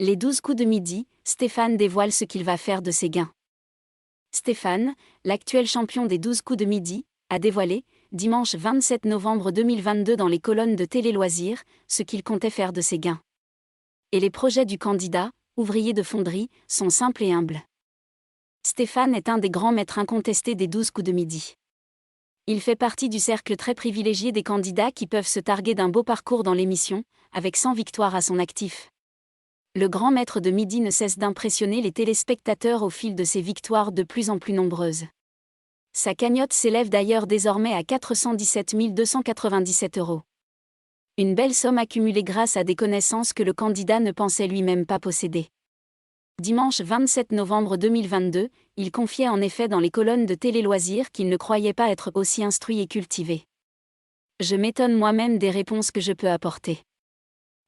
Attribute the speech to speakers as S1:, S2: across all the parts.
S1: Les 12 coups de midi, Stéphane dévoile ce qu'il va faire de ses gains. Stéphane, l'actuel champion des 12 coups de midi, a dévoilé, dimanche 27 novembre 2022 dans les colonnes de Télé Loisirs, ce qu'il comptait faire de ses gains. Et les projets du candidat, ouvrier de fonderie, sont simples et humbles. Stéphane est un des grands maîtres incontestés des 12 coups de midi. Il fait partie du cercle très privilégié des candidats qui peuvent se targuer d'un beau parcours dans l'émission, avec 100 victoires à son actif. Le grand maître de midi ne cesse d'impressionner les téléspectateurs au fil de ses victoires de plus en plus nombreuses. Sa cagnotte s'élève d'ailleurs désormais à 417 297 €. Une belle somme accumulée grâce à des connaissances que le candidat ne pensait lui-même pas posséder. Dimanche 27 novembre 2022, il confiait en effet dans les colonnes de Télé Loisirs qu'il ne croyait pas être aussi instruit et cultivé. Je m'étonne moi-même des réponses que je peux apporter.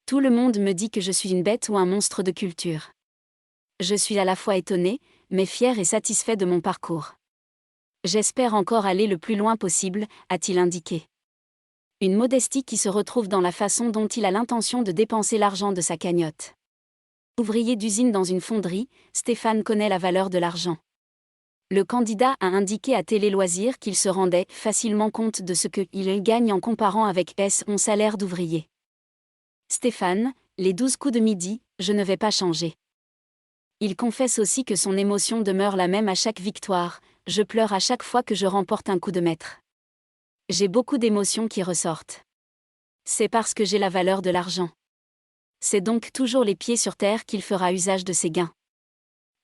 S1: Tout le monde me dit que je suis une bête ou un monstre de culture. Je suis à la fois étonné, mais fier et satisfait de mon parcours. J'espère encore aller le plus loin possible, a-t-il indiqué. Une modestie qui se retrouve dans la façon dont il a l'intention de dépenser l'argent de sa cagnotte. Ouvrier d'usine dans une fonderie, Stéphane connaît la valeur de l'argent. Le candidat a indiqué à Télé Loisirs qu'il se rendait facilement compte de ce qu'il gagne en comparant avec son salaire d'ouvrier. Stéphane, les 12 coups de midi, je ne vais pas changer. Il confesse aussi que son émotion demeure la même à chaque victoire, je pleure à chaque fois que je remporte un coup de maître. J'ai beaucoup d'émotions qui ressortent. C'est parce que j'ai la valeur de l'argent. C'est donc toujours les pieds sur terre qu'il fera usage de ses gains.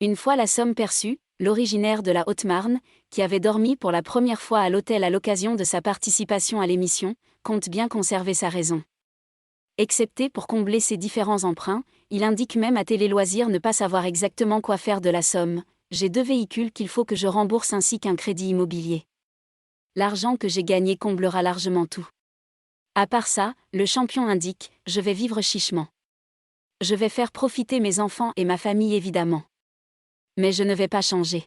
S1: Une fois la somme perçue, l'originaire de la Haute-Marne, qui avait dormi pour la première fois à l'hôtel à l'occasion de sa participation à l'émission, compte bien conserver sa raison. Excepté pour combler ses différents emprunts, il indique même à Télé Loisirs ne pas savoir exactement quoi faire de la somme. J'ai 2 véhicules qu'il faut que je rembourse ainsi qu'un crédit immobilier. L'argent que j'ai gagné comblera largement tout. À part ça, le champion indique, je vais vivre chichement. Je vais faire profiter mes enfants et ma famille évidemment. Mais je ne vais pas changer.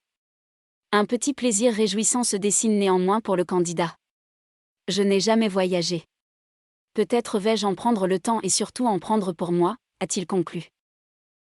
S1: Un petit plaisir réjouissant se dessine néanmoins pour le candidat. Je n'ai jamais voyagé. Peut-être vais-je en prendre le temps et surtout en prendre pour moi, a-t-il conclu.